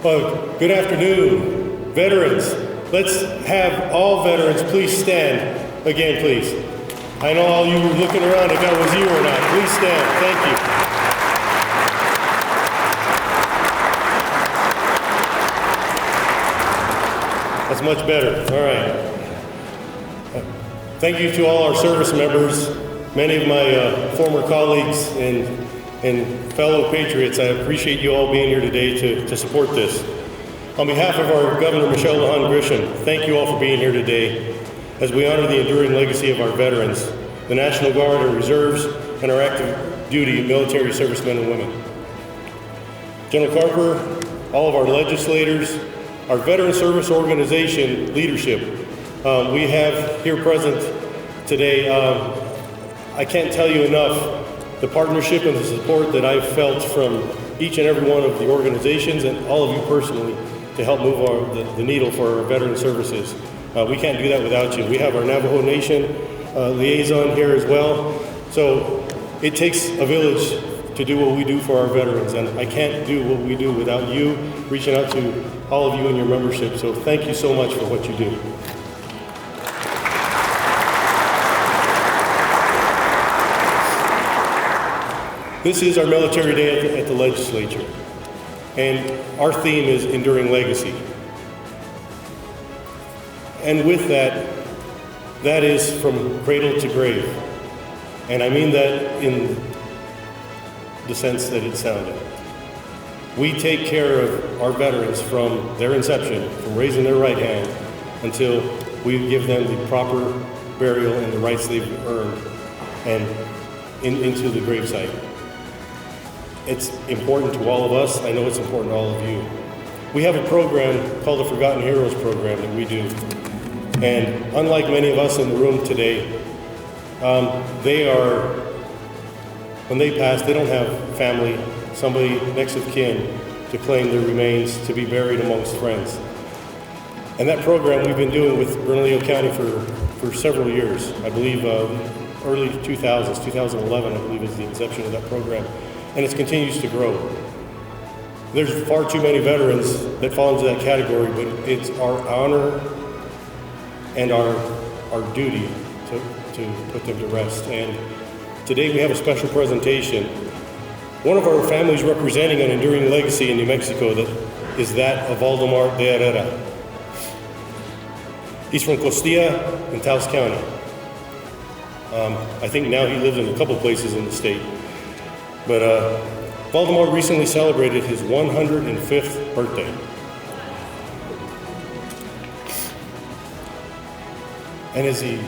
Well, good afternoon, veterans. Let's have all veterans please stand again, please. I know all you were looking around if that was you or not. Please stand. Thank you. That's much better. All right. Thank you to all our service members, many of my former colleagues and fellow patriots. I appreciate you all being here today to support this. On behalf of our Governor, Michelle Lujan Grisham, thank you all for being here today as we honor the enduring legacy of our veterans, the National Guard, our reserves, and our active duty military servicemen and women. General Carper, all of our legislators, our Veteran Service Organization leadership, we have here present today. I can't tell you enough the partnership and the support that I've felt from each and every one of the organizations and all of you personally to help move the needle for our veteran services. We can't do that without you. We have our Navajo Nation liaison here as well. So it takes a village to do what we do for our veterans, and I can't do what we do without you reaching out to all of you and your membership. So thank you so much for what you do. This is our Military Day at the Legislature, and our theme is Enduring Legacy. And with that, that is from cradle to grave. And I mean that in the sense that it sounded. We take care of our veterans from their inception, from raising their right hand, until we give them the proper burial and the rights they've earned and into the gravesite. It's important to all of us. I know it's important to all of you. We have a program called the Forgotten Heroes program that we do. And unlike many of us in the room today, when they pass, they don't have family, somebody next of kin to claim their remains to be buried amongst friends. And that program we've been doing with Bernalillo County for several years. I believe early 2000s, 2011, I believe is the inception of that program. And it continues to grow. There's far too many veterans that fall into that category, but it's our honor and our duty to put them to rest. And today we have a special presentation. One of our families representing an enduring legacy in New Mexico that is that of Valdemar DeHerrera. He's from Costilla in Taos County. I think now he lives in a couple places in the state. But Valdemar recently celebrated his 105th birthday. And is the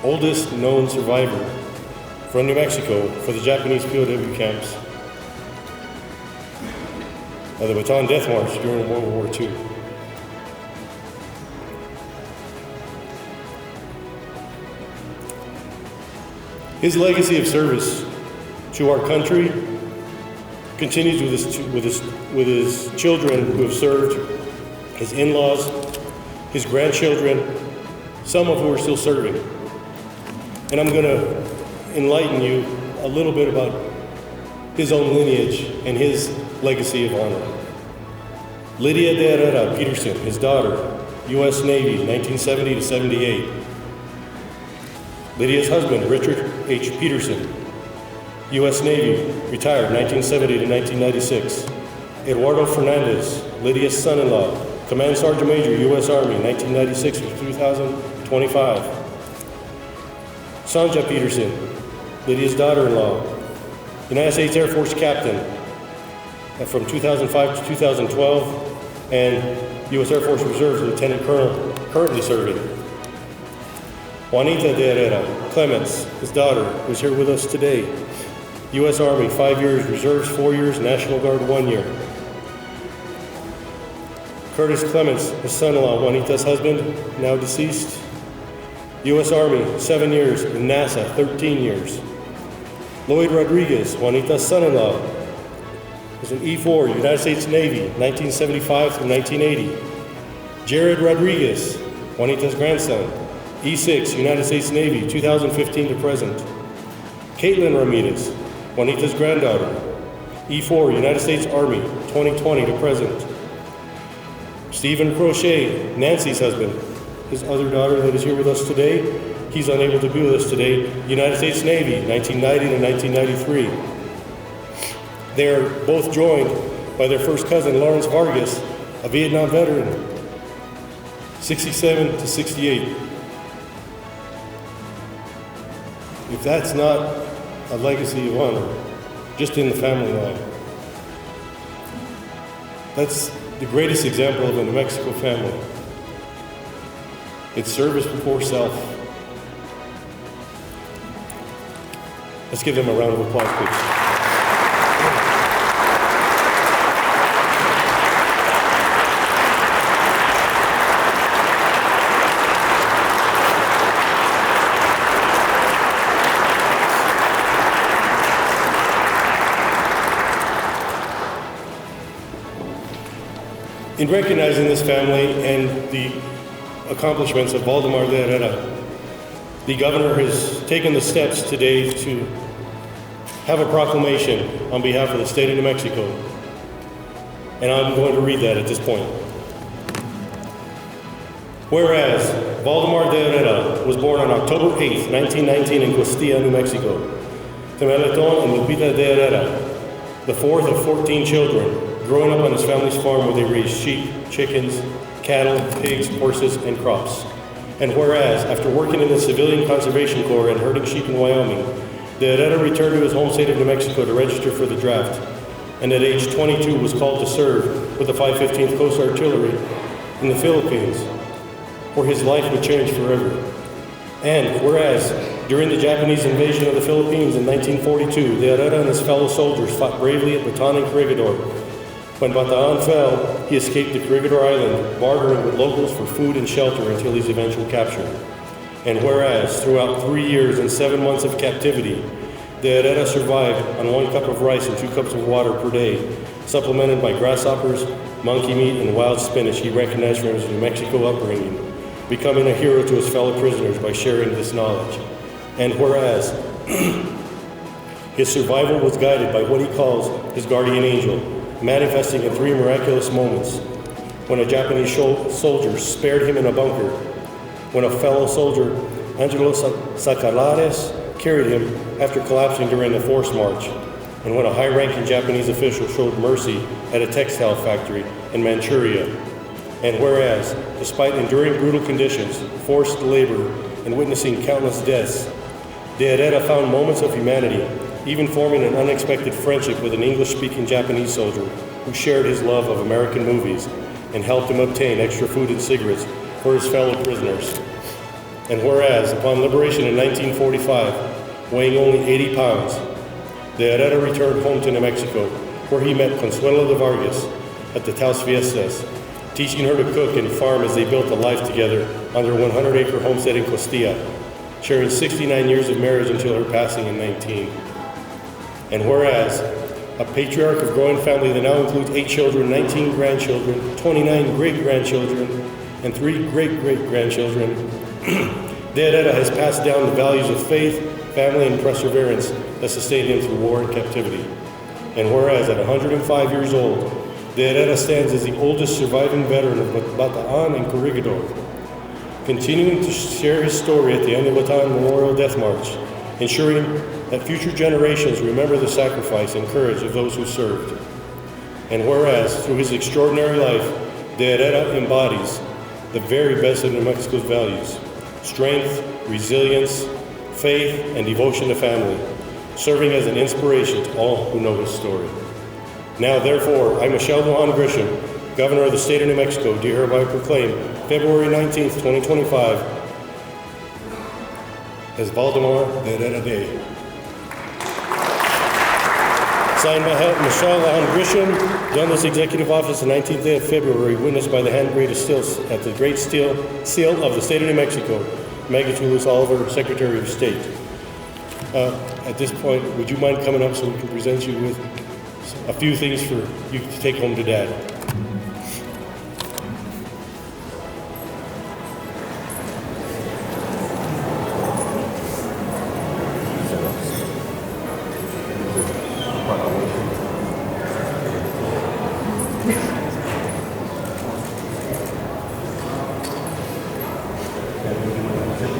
oldest known survivor from New Mexico for the Japanese POW camps of the Bataan Death March during World War II. His legacy of service to our country continues with his children who have served, his in-laws, his grandchildren, some of who are still serving. And I'm going to enlighten you a little bit about his own lineage and his legacy of honor. Lydia DeHerrera Peterson, his daughter, U.S. Navy, 1970 to 78. Lydia's husband, Richard H. Peterson, U.S. Navy, retired 1970 to 1996. Eduardo Fernandez, Lydia's son-in-law, Command Sergeant Major, U.S. Army, 1996 to 2025. Sanja Peterson, Lydia's daughter-in-law, United States Air Force Captain from 2005 to 2012, and U.S. Air Force Reserves Lieutenant Colonel, currently serving. Juanita DeHerrera Clements, his daughter, who's here with us today. U.S. Army, 5 years, Reserves, 4 years, National Guard, 1 year. Curtis Clements, his son-in-law, Juanita's husband, now deceased. U.S. Army, 7 years, and NASA, 13 years. Lloyd Rodriguez, Juanita's son-in-law, was an E4, United States Navy, 1975 through 1980. Jared Rodriguez, Juanita's grandson, E6, United States Navy, 2015 to present. Caitlin Ramirez, Juanita's granddaughter, E4, United States Army, 2020 to present. Stephen Crochet, Nancy's husband, his other daughter that is here with us today, he's unable to be with us today, United States Navy, 1990 to 1993. They are both joined by their first cousin, Lawrence Vargas, a Vietnam veteran, 67 to 68. If that's not a legacy of honor, just in the family line, that's the greatest example of a New Mexico family. It's service before self. Let's give them a round of applause, please. In recognizing this family and the accomplishments of Valdemar DeHerrera, the governor has taken the steps today to have a proclamation on behalf of the state of New Mexico. And I'm going to read that at this point. Whereas Valdemar DeHerrera was born on October 8th, 1919 in Costilla, New Mexico, Temeleton and Lupita DeHerrera, the fourth of 14 children, growing up on his family's farm where they raised sheep, chickens, cattle, pigs, horses, and crops. And whereas, after working in the Civilian Conservation Corps and herding sheep in Wyoming, DeHerrera returned to his home state of New Mexico to register for the draft, and at age 22 was called to serve with the 515th Coast Artillery in the Philippines, where his life would change forever. And whereas, during the Japanese invasion of the Philippines in 1942, DeHerrera and his fellow soldiers fought bravely at Bataan and Corregidor. When Bataan fell, he escaped to Corregidor Island, bartering with locals for food and shelter until his eventual capture. And whereas, throughout 3 years and 7 months of captivity, DeHerrera survived on 1 cup of rice and 2 cups of water per day, supplemented by grasshoppers, monkey meat, and wild spinach he recognized from his New Mexico upbringing, becoming a hero to his fellow prisoners by sharing this knowledge. And whereas, his survival was guided by what he calls his guardian angel, manifesting in 3 miraculous moments: when a Japanese soldier spared him in a bunker, when a fellow soldier, Angelo Sacalares, carried him after collapsing during a forced march, and when a high-ranking Japanese official showed mercy at a textile factory in Manchuria. And whereas, despite enduring brutal conditions, forced labor, and witnessing countless deaths, DeHerrera found moments of humanity, even forming an unexpected friendship with an English-speaking Japanese soldier who shared his love of American movies and helped him obtain extra food and cigarettes for his fellow prisoners. And whereas, upon liberation in 1945, weighing only 80 pounds, DeHerrera returned home to New Mexico, where he met Consuelo de Vargas at the Taos Fiestas, teaching her to cook and farm as they built a life together on their 100-acre homestead in Costilla, sharing 69 years of marriage until her passing in 19. And whereas, a patriarch of growing family that now includes 8 children, 19 grandchildren, 29 great-grandchildren, and 3 great-great-grandchildren, DeHerrera has passed down the values of faith, family, and perseverance that sustained him through war and captivity. And whereas, at 105 years old, DeHerrera stands as the oldest surviving veteran of Bataan and Corregidor, continuing to share his story at the annual Bataan Memorial Death March, ensuring that future generations remember the sacrifice and courage of those who served. And whereas, through his extraordinary life, DeHerrera embodies the very best of New Mexico's values: strength, resilience, faith, and devotion to family, serving as an inspiration to all who know his story. Now, therefore, I, Michelle Lujan Grisham, Governor of the State of New Mexico, do hereby proclaim February 19th, 2025 as Valdemar DeHerrera Day. Signed by Michelle Lujan Grisham, done this executive office the 19th day of February, witnessed by the hand-graded stills at the Great Seal of the State of New Mexico, Maggie Toulouse Oliver, Secretary of State. At this point, would you mind coming up so we can present you with a few things for you to take home to Dad?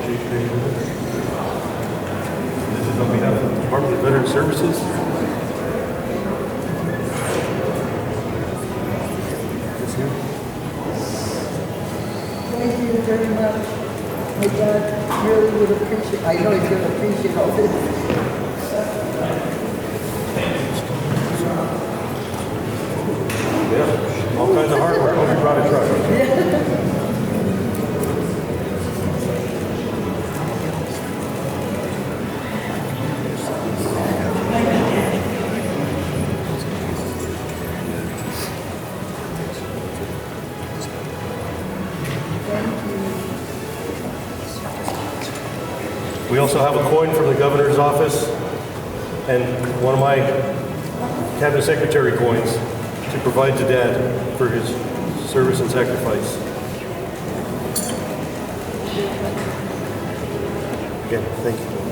This is on behalf of the Department of Veteran Services. Thank you very much. My dad really would appreciate, I know he's going to appreciate all this. Yeah, all kinds of hard work. Hope you brought a truck. We also have a coin from the governor's office and one of my cabinet secretary coins to provide to Dad for his service and sacrifice. Again, thank you.